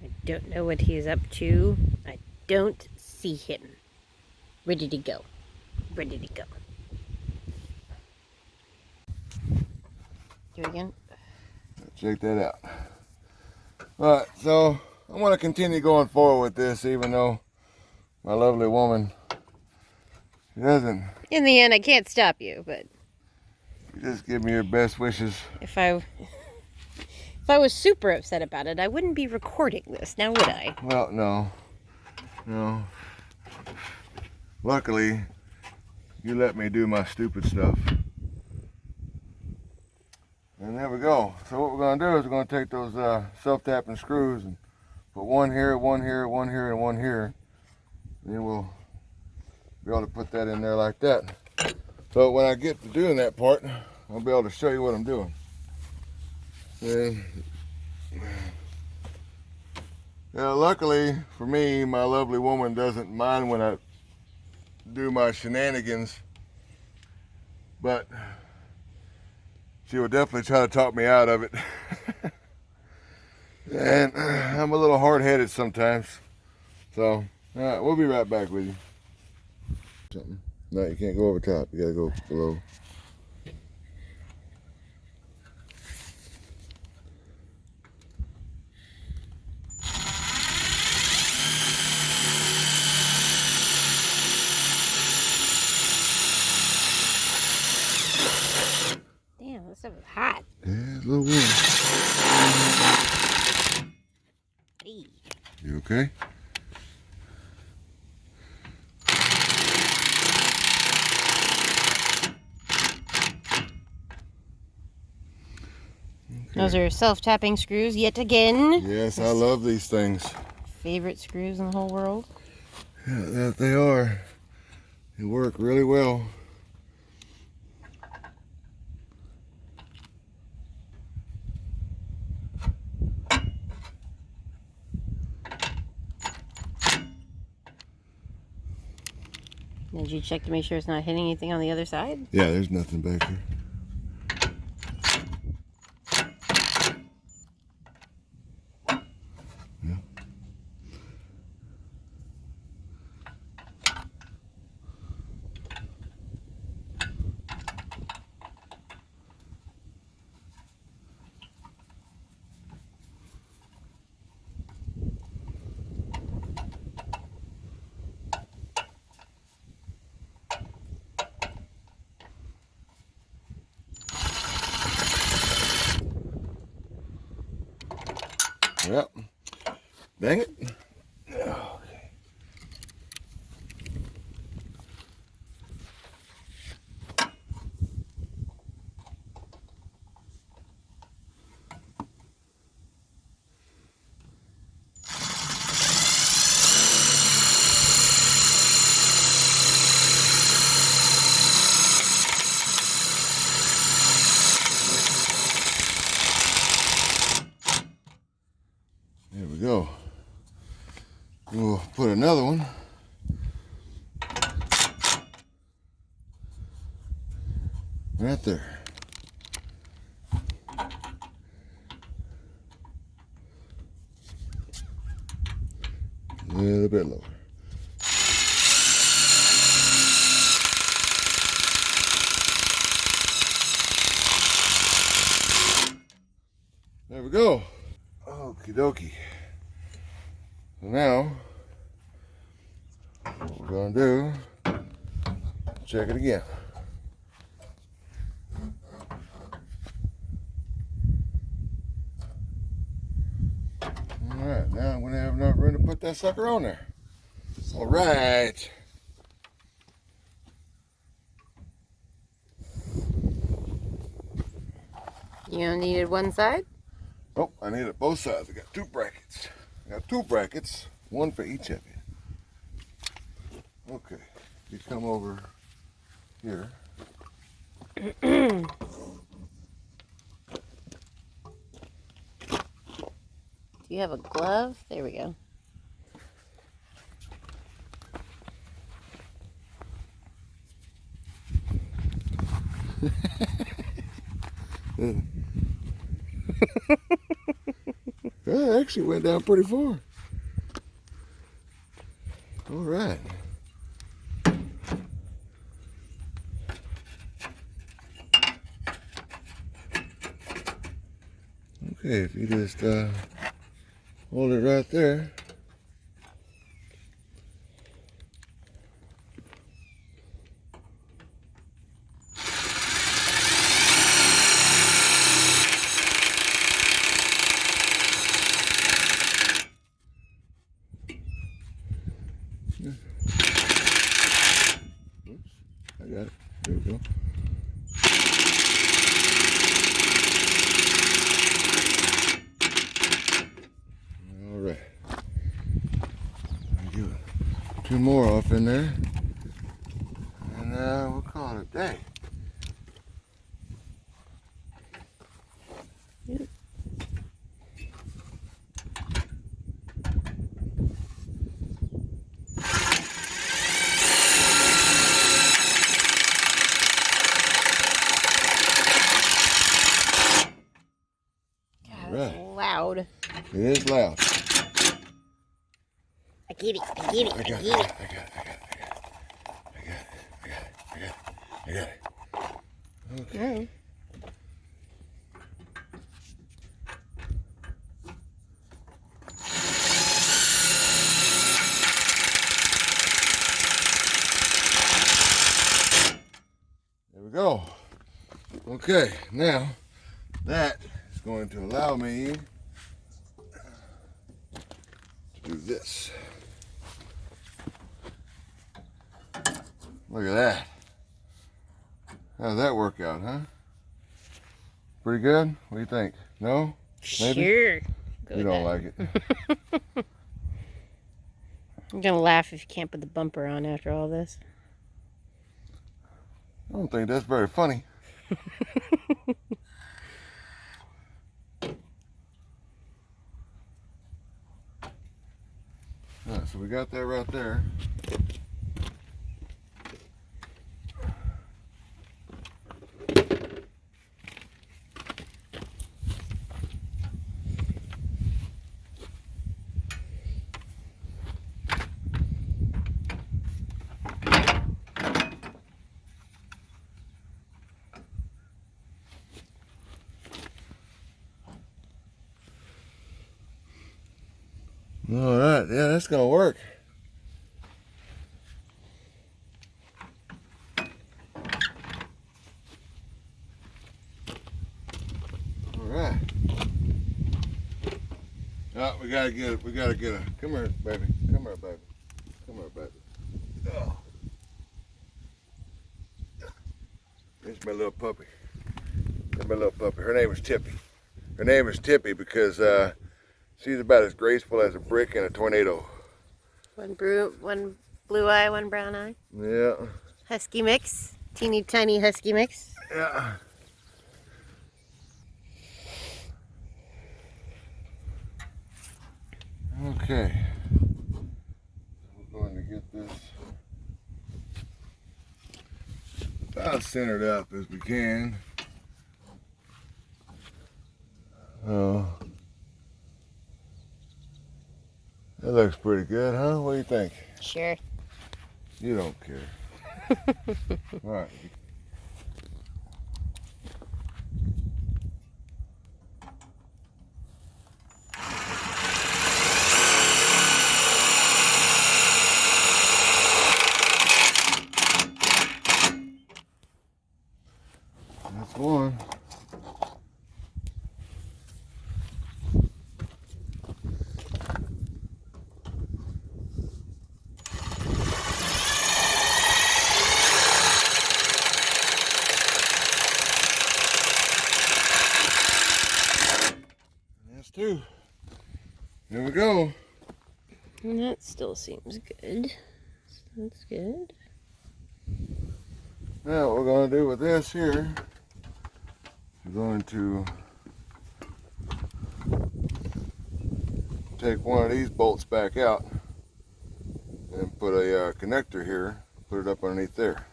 I don't know what he is up to. I don't see him. Ready to go. Ready to go. Do it again. Check that out. Alright, so I want to continue going forward with this, even though my lovely woman, she doesn't. In the end, I can't stop you, but You just give me your best wishes. if I was super upset about it, I wouldn't be recording this, now would I? Well, no. No. Luckily, you let me do my stupid stuff. And there we go. So what we're going to do is we're going to take those self-tapping screws and put one here, one here, one here, and one here. And then we'll be able to put that in there like that. So when I get to doing that part, I'll be able to show you what I'm doing. And yeah, luckily for me, my lovely woman doesn't mind when I do my shenanigans, but she will definitely try to talk me out of it. And I'm a little hard-headed sometimes. So, all right, we'll be right back with you. Something. No, you can't go over top. You gotta go below. Damn, this stuff is hot. Yeah, it's a little warm. Hey. You okay? Those are self-tapping screws yet again. Yes, I love these things. Favorite screws in the whole world. Yeah, they are. They work really well. Did you check to make sure it's not hitting anything on the other side? Yeah, there's nothing back here. Yeah. Yep. Dang it. Okay. There we go. We'll put another one. Right there. A little bit lower. There we go. Okie dokie. So now, what we're going to do, check it again. All right, now I'm going to have enough room to put that sucker on there. All right. You only needed one side? Oh, I needed both sides. I got two brackets. One for each of you. Okay, you come over here. Do you have a glove? There we go. Yeah, actually went down pretty far. All right. Okay, if you just hold it right there. Oops, I got it. There we go. All right. I'll give it 2 more off in there, and we'll call it a day. Loud. It is loud. I get it. I get it. I get it. I got it. Okay. There we go. Okay, now that is going to allow me to do this. Look at that. How'd that work out, huh? Pretty good? What do you think? No? Maybe? Sure. You don't like it. I'm gonna laugh if you can't put the bumper on after all this. I don't think that's very funny. Alright, so we got that right there. All right, yeah, that's gonna work. All right. Oh, we gotta get it. We gotta get it. Come here, baby. Come here, baby. Come here, baby. Oh. This is my little puppy. That's my little puppy. Her name is Tippy. Her name is Tippy because she's about as graceful as a brick in a tornado. One blue eye, one brown eye. Yeah. Husky mix. Teeny tiny husky mix. Yeah. Okay. We're going to get this about centered up as we can. Oh. That looks pretty good, huh? What do you think? Sure. You don't care. All right. That's one. That's two. There we go. And that still seems good. That's good. Now what we're going to do with this here, we're going to take one of these bolts back out and put a connector here, put it up underneath there.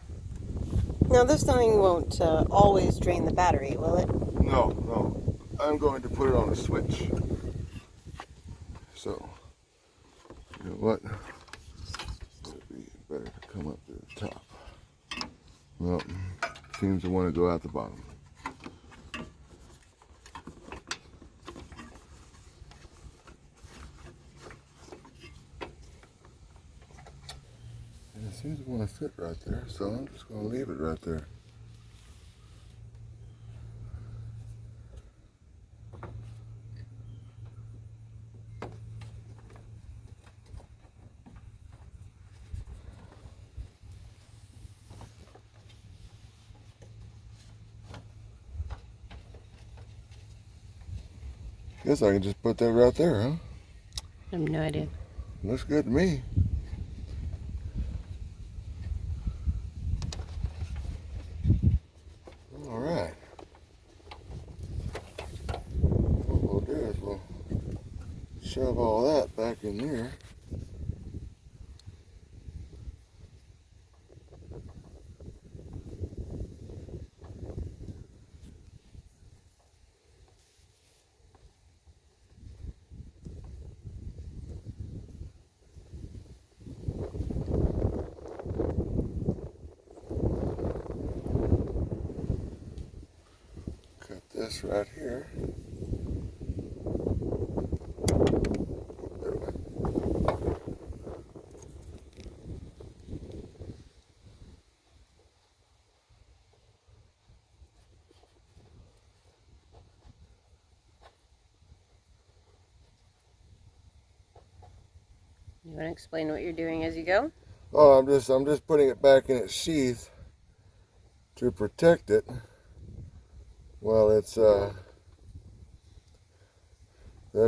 Now this thing won't always drain the battery, will it? No, no. I'm going to put it on a switch. So, you know what? It'd be better to come up to the top. Well, seems to want to go out the bottom. And it seems to want to fit right there, so I'm just going to leave it right there. Guess I can just put that right there, huh? I have no idea. Looks good to me. All right. What we'll do is we'll shove all that back in there. Cut this right here. You want to explain what you're doing as you go? Oh, I'm just putting it back in its sheath to protect it while it's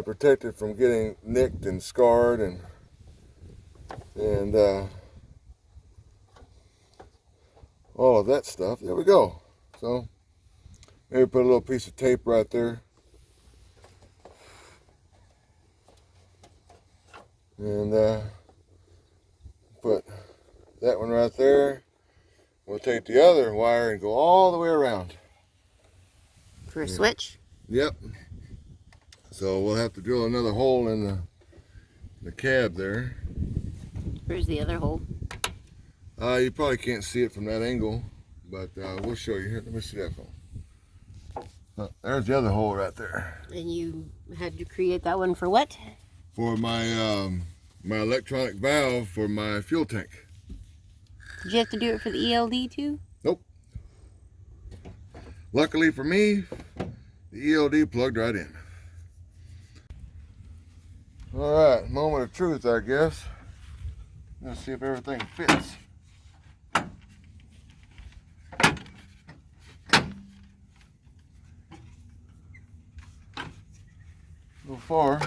protect it from getting nicked and scarred and all of that stuff. There we go. So maybe put a little piece of tape right there. And put that one right there. We'll take the other wire and go all the way around. For a switch? Yep. So we'll have to drill another hole in the cab there. Where's the other hole? You probably can't see it from that angle, but we'll show you here. Let me see that phone. There's the other hole right there. And you had to create that one for what? For my my electronic valve for my fuel tank. Did you have to do it for the ELD too? Nope. Luckily for me, the ELD plugged right in. All right, moment of truth, I guess. Let's see if everything fits. So far,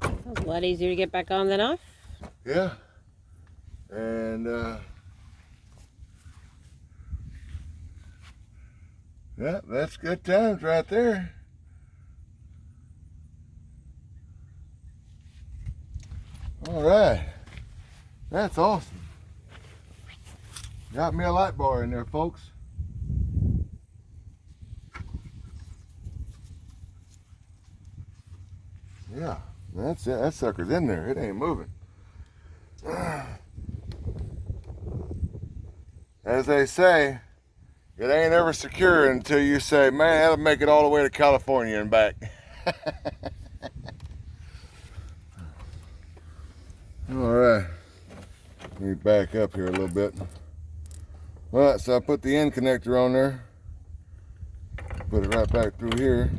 That was a lot easier to get back on than off. yeah. And yeah, that's good times right there. All right, that's awesome. Got me a light bar in there, folks. Yeah, that's it. That sucker's in there. It ain't moving. As they say, it ain't ever secure until you say, man, that'll make it all the way to California and back. All right, let me back up here a little bit. All right, so I put the end connector on there. Put it right back through here.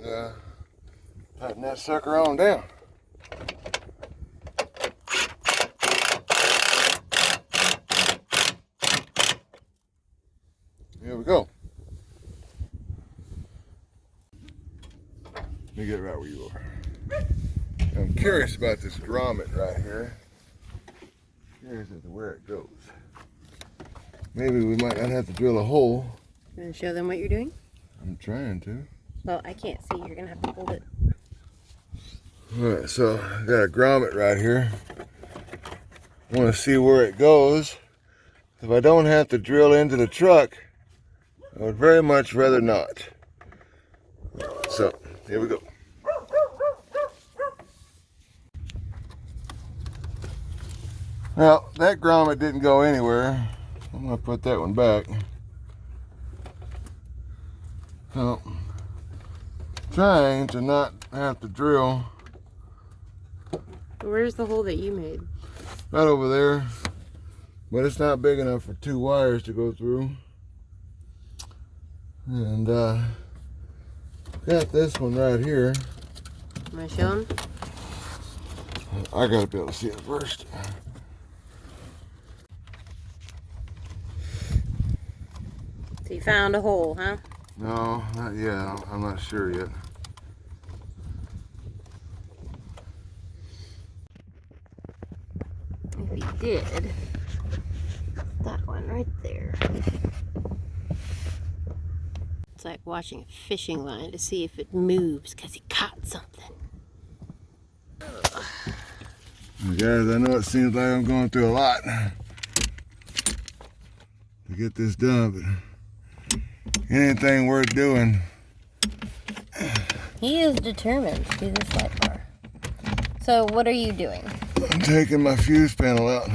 And, tighten that sucker on down. Here we go. Let me get right where you are. I'm curious about this grommet right here. Curious as to where it goes. Maybe we might not have to drill a hole. You want to show them what you're doing? I'm trying to. Well, I can't see. You're going to have to hold it. Alright, so I got a grommet right here. I want to see where it goes. If I don't have to drill into the truck, I would very much rather not. So, here we go. Well, that grommet didn't go anywhere. I'm going to put that one back. So, trying to not have to drill. Where's the hole that you made? Right over there. But it's not big enough for 2 wires to go through. And got this one right here. Want to show him? I gotta be able to see it first. So you found a hole, huh? No, not yet. I'm not sure yet. If he did, that one right there. It's like watching a fishing line to see if it moves because he caught something. Guys, I know it seems like I'm going through a lot to get this done, but anything worth doing. He is determined to do this light bar. So what are you doing? I'm taking my fuse panel out.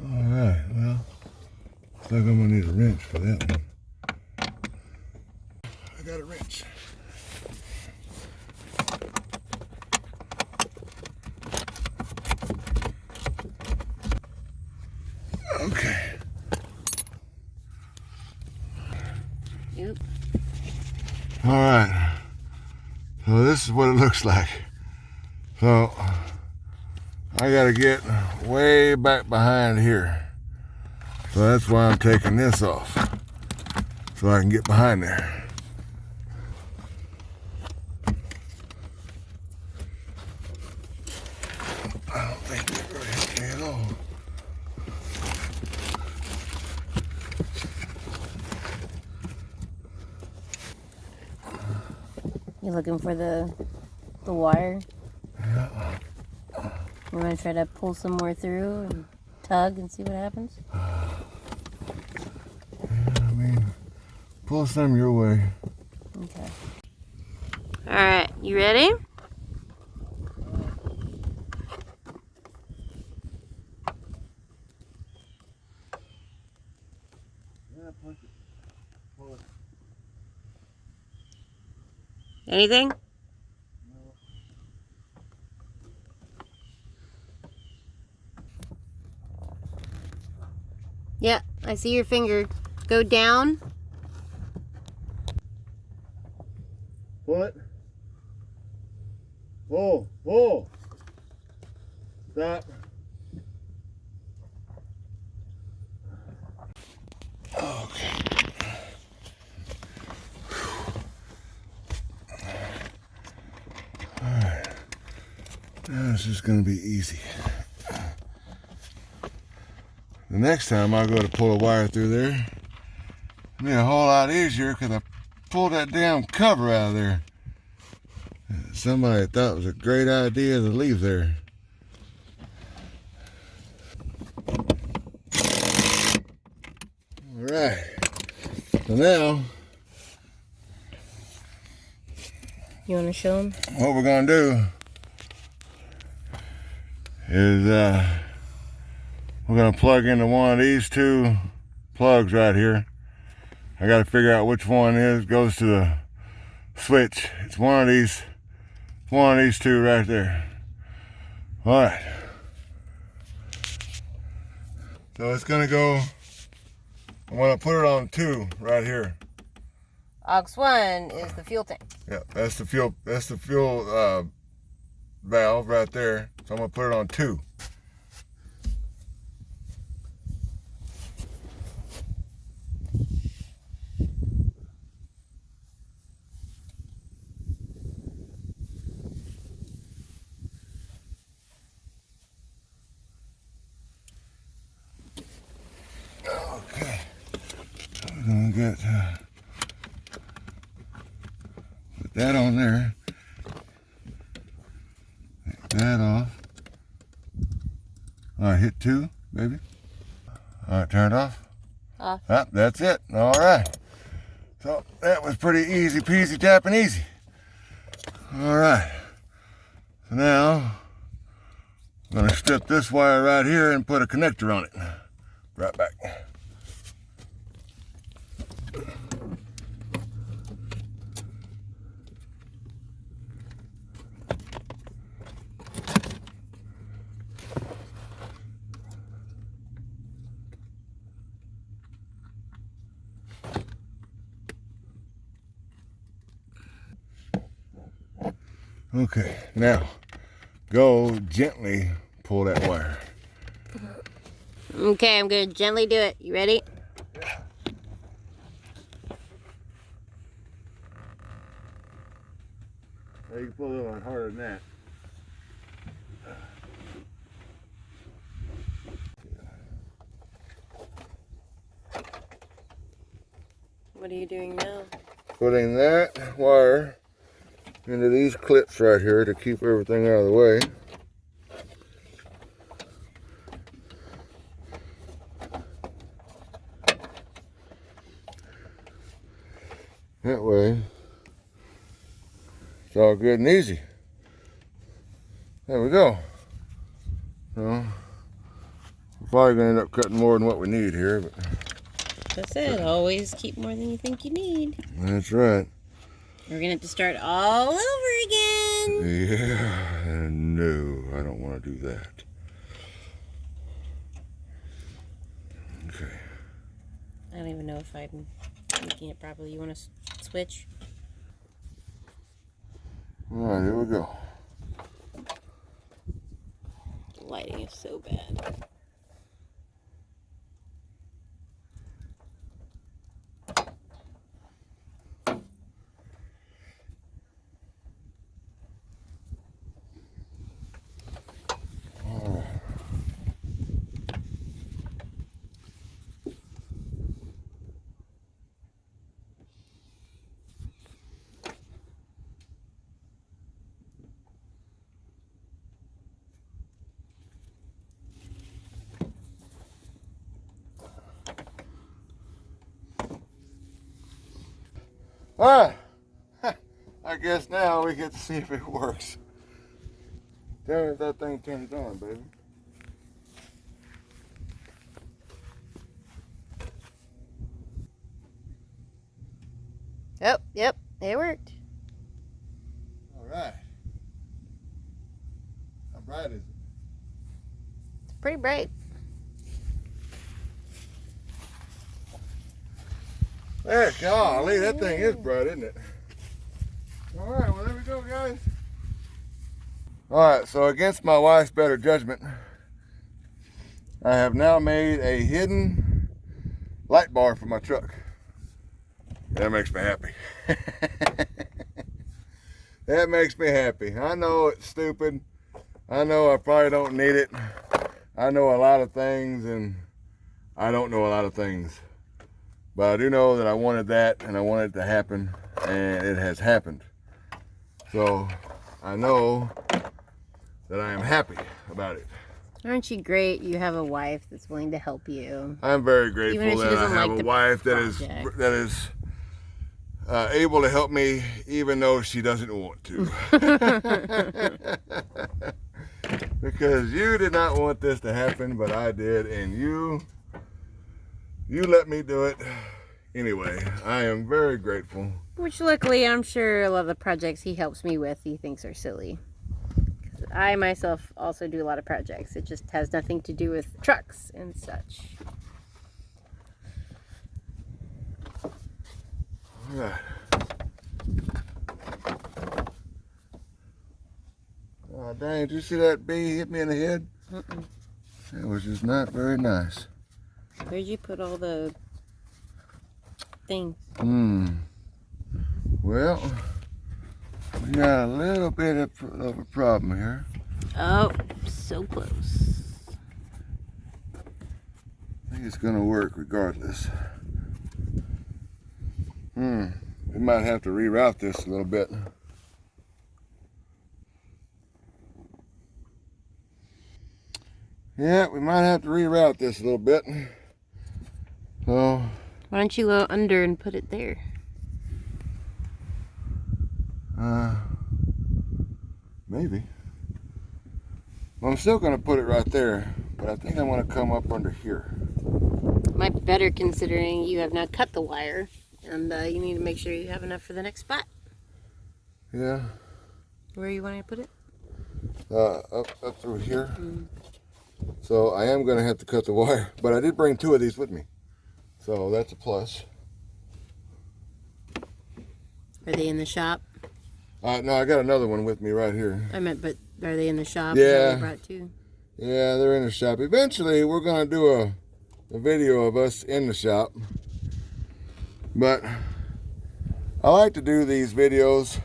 Alright, well, looks like I'm gonna need a wrench for that one. I got a wrench. Okay. Yep. Alright. So this is what it looks like. So I gotta get way back behind here. So that's why I'm taking this off. So I can get behind there. I don't think that really hit me at all. You looking for the wire? Yeah. You want to try to pull some more through and tug and see what happens? I mean, pull some your way. Okay. Alright, you ready? Yeah, push it. Pull it. Anything? Yeah, I see your finger. Go down. Pull it. Pull. Pull. Stop. Okay. Alright. Now this is going to be easy. The next time I go to pull a wire through there, it'll be a whole lot easier because I pulled that damn cover out of there. Somebody thought it was a great idea to leave there. Alright. So now, You want to show him? what we're going to do is we're going to plug into one of these 2 plugs right here. I got to figure out which one goes to the switch. It's one of these 2 right there. All right. So it's going to go, I'm going to put it on 2 right here. Aux 1 is the fuel tank. Yeah, that's the fuel valve right there. So I'm going to put it on 2. gonna get put that on there. Take that off. All right, hit 2, baby. All right, turn it off. Off. Ah, that's it. All right. So that was pretty easy peasy tapping easy. All right. So now I'm gonna strip this wire right here and put a connector on it. Right back. Okay, now go gently pull that wire. Okay, I'm gonna gently do it. You ready? Now you can pull a little harder than that. What are you doing now? Putting that wire into these clips right here to keep everything out of the way. That way, it's all good and easy. There we go. So, we're probably gonna end up cutting more than what we need here, but That's it. Always keep more than you think you need. that's right. We're gonna have to start all over again. Yeah, no, I don't want to do that. Okay. I don't even know if I'm making it properly. You want to switch? All right, here we go. The lighting is so bad. All right. I guess now we get to see if it works. Tell me if that thing turns on, baby. Oh, yep, it worked. All right. How bright is it? It's pretty bright. There, golly, that thing is bright, isn't it? All right, well, there we go, guys. All right, so against my wife's better judgment, I have now made a hidden light bar for my truck. That makes me happy. That makes me happy. I know it's stupid. I know I probably don't need it. I know a lot of things, and I don't know a lot of things. But I do know that I wanted that, and I wanted it to happen, and it has happened. So I know that I am happy about it. Aren't you great? You have a wife that's willing to help you. I'm very Even if grateful she that I doesn't have like a the wife that project. is able to help me, even though she doesn't want to. Because you did not want this to happen, but I did, and you let me do it. Anyway, I am very grateful. Which luckily, I'm sure a lot of the projects he helps me with, he thinks are silly. 'Cause I myself also do a lot of projects. It just has nothing to do with trucks and such. All right. Oh, dang, did you see that bee hit me in the head? Mm-mm. That was just not very nice. Where'd you put all the things? Well, we got a little bit of a problem here. Oh, so close. I think it's gonna work regardless. We might have to reroute this a little bit. Yeah, we might have to reroute this a little bit. So, why don't you go under and put it there? Maybe. Well, I'm still going to put it right there, but I think I'm going to come up under here. Might be better considering you have not cut the wire, and you need to make sure you have enough for the next spot. Yeah. Where you want to put it? Up through here. So I am going to have to cut the wire, but I did bring 2 of these with me, so that's a plus. Are they in the shop? No, I got another one with me right here. I meant, but are they in the shop? Yeah. Is that what you brought 2? Yeah, they're in the shop. Eventually, we're going to do a video of us in the shop. But I like to do these videos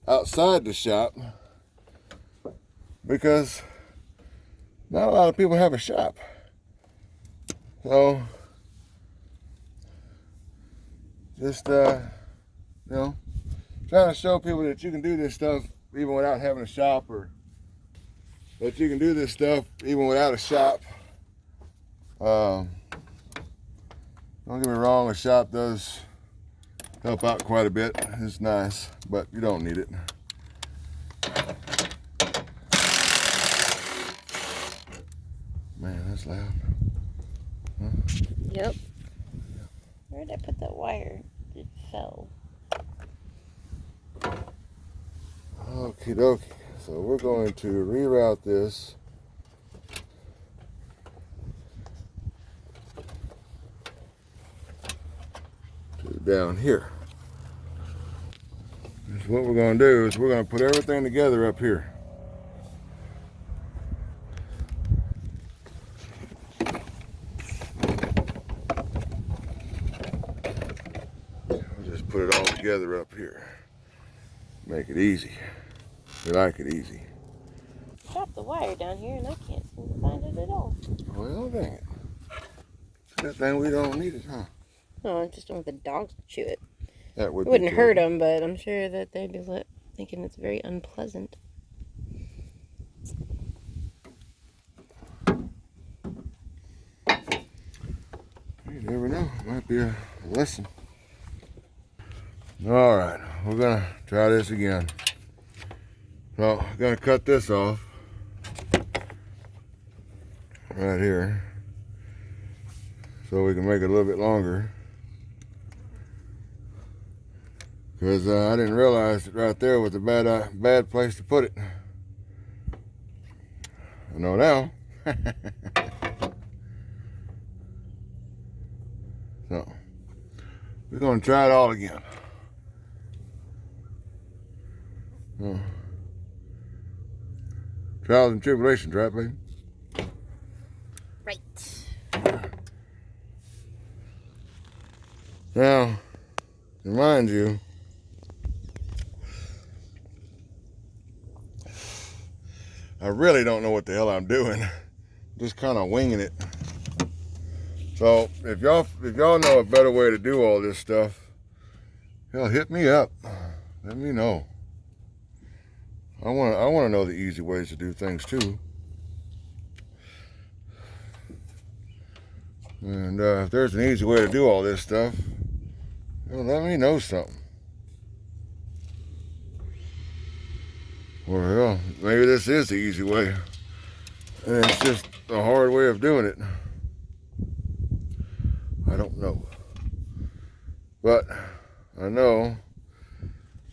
outside the shop because not a lot of people have a shop. So, just, you know, trying to show people that you can do this stuff even without having a shop, or that you can do this stuff even without a shop. Don't get me wrong, a shop does help out quite a bit. It's nice, but you don't need it. Man, that's loud. Huh? Yep. Where did I put that wire? It fell. Okie dokie. So we're going to reroute this to down here. So what we're going to do is we're going to put everything together up here. We'll just put it all together up here. Make it easy. We like it easy. Drop the wire down here and I can't seem to find it at all. Well, dang it. That thing we don't need it, huh? No, I just don't want the dogs to chew it. That would It wouldn't be hurt them, but I'm sure that they'd be thinking it's very unpleasant. You never know. Might be a lesson. All right, we're gonna try this again. So, I'm gonna cut this off right here so we can make it a little bit longer. Because I didn't realize that right there was a bad place to put it. I know now. So, we're gonna try it all again. Trials and tribulations, right, baby? Right. Now, to remind you, I really don't know what the hell I'm doing. Just kind of winging it. So if y'all know a better way to do all this stuff, hell, hit me up. Let me know. I want to know the easy ways to do things too. And if there's an easy way to do all this stuff, well, let me know something. Or hell, maybe this is the easy way, and it's just a hard way of doing it. I don't know. But I know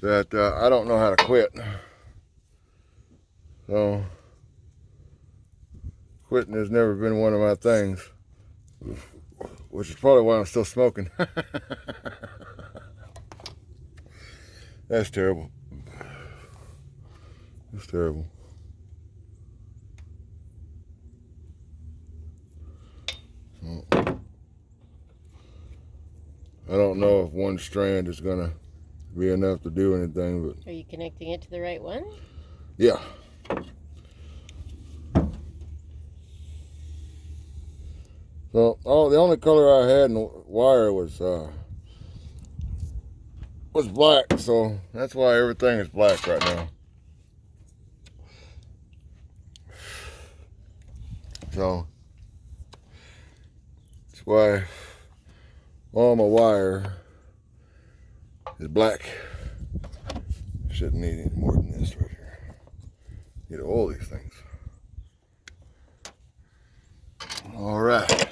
that I don't know how to quit. So, quitting has never been one of my things, which is probably why I'm still smoking. That's terrible. That's terrible. So, I don't know if one strand is gonna be enough to do anything, but Are you connecting it to the right one? yeah. So the only color I had in the wire was was black, so that's why everything is black right now. So that's why all my wire is black. Shouldn't need any more than this right here. Need all these things. All right.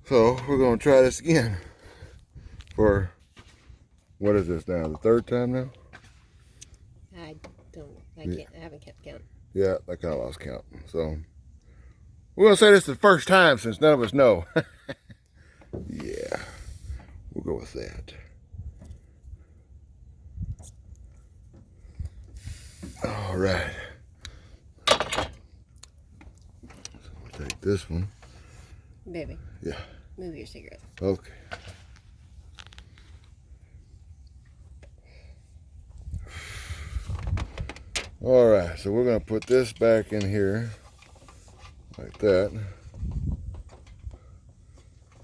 So we're gonna try this again for, what is this now? The third time now? I haven't kept count. Yeah, I kind of lost count. So we're gonna say this is the first time since none of us know. Yeah, we'll go with that. All right. So we'll take this one. Baby. Yeah. Move your cigarette. Okay. All right, so we're gonna put this back in here like that.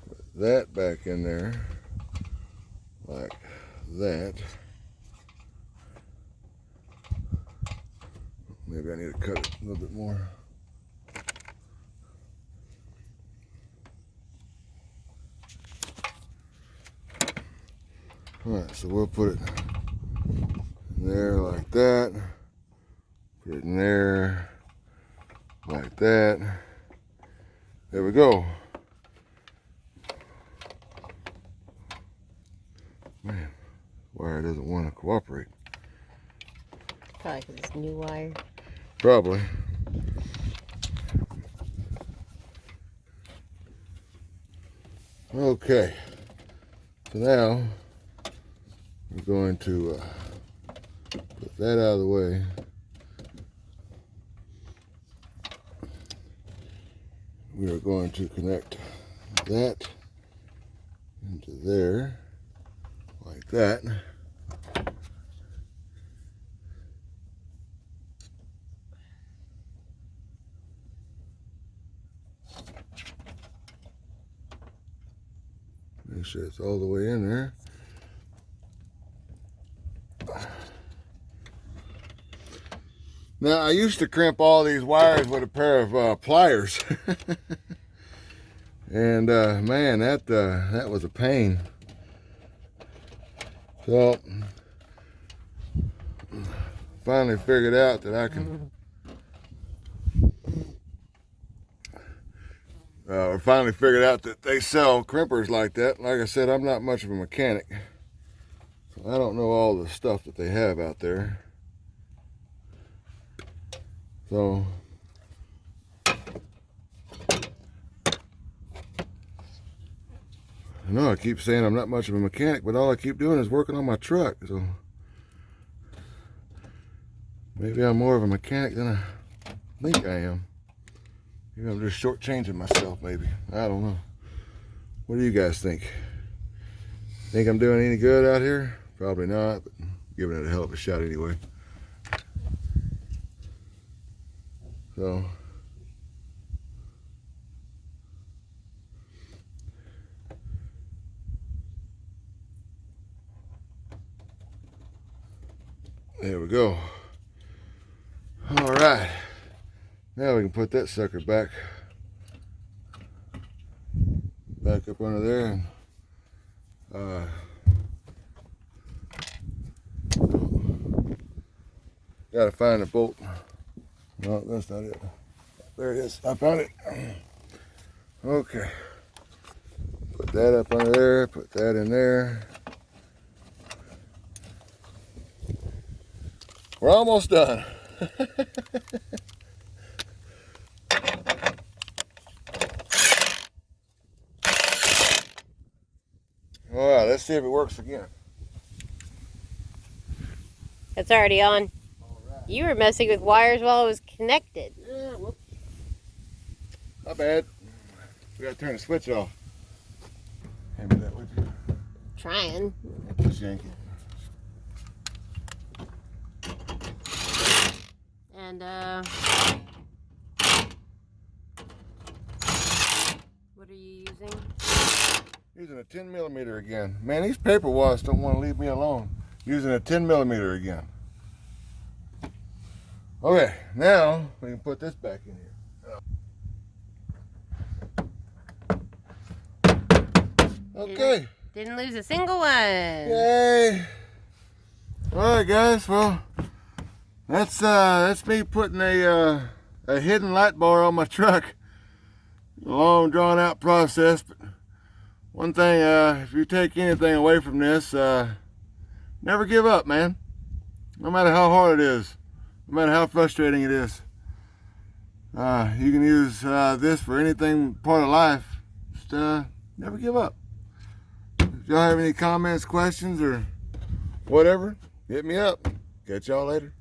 Put that back in there like that. Maybe I need to cut it a little bit more. All right, so we'll put it in there like that. Put it in there like that. There we go. Man, wire doesn't want to cooperate. Probably because it's new wire. Probably. Okay. So now we're going to put that out of the way. We are going to connect that into there like that. Make sure it's all the way in there. Now, I used to crimp all these wires with a pair of pliers. And man, that was a pain. So, finally figured out that I can finally figured out that they sell crimpers like that. Like I said, I'm not much of a mechanic, so I don't know all the stuff that they have out there. So I know I keep saying I'm not much of a mechanic, but all I keep doing is working on my truck. So maybe I'm more of a mechanic than I think I am. Maybe I'm just shortchanging myself, maybe. I don't know. What do you guys think? Think I'm doing any good out here? Probably not, but I'm giving it a hell of a shot anyway. So there we go. All right. Now we can put that sucker back up under there, and gotta find a bolt. No, that's not it. There it is. I found it. Okay. Put that up under there. Put that in there. We're almost done. All right, let's see if it works again. It's already on. All right. You were messing with wires while it was connected. Yeah, whoops. Not bad. We gotta turn the switch off. Hand me that, would you? Trying. Just yank it. And what are you using? Using a 10 millimeter again. Man, these paper wasps don't want to leave me alone. Using a 10 millimeter again. Okay, now we can put this back in here. Okay. Didn't lose a single one. Yay. Alright guys, well that's me putting a hidden light bar on my truck. A long drawn out process, but one thing, if you take anything away from this, never give up, man. No matter how hard it is, no matter how frustrating it is. You can use this for anything part of life. Just never give up. If y'all have any comments, questions, or whatever, hit me up. Catch y'all later.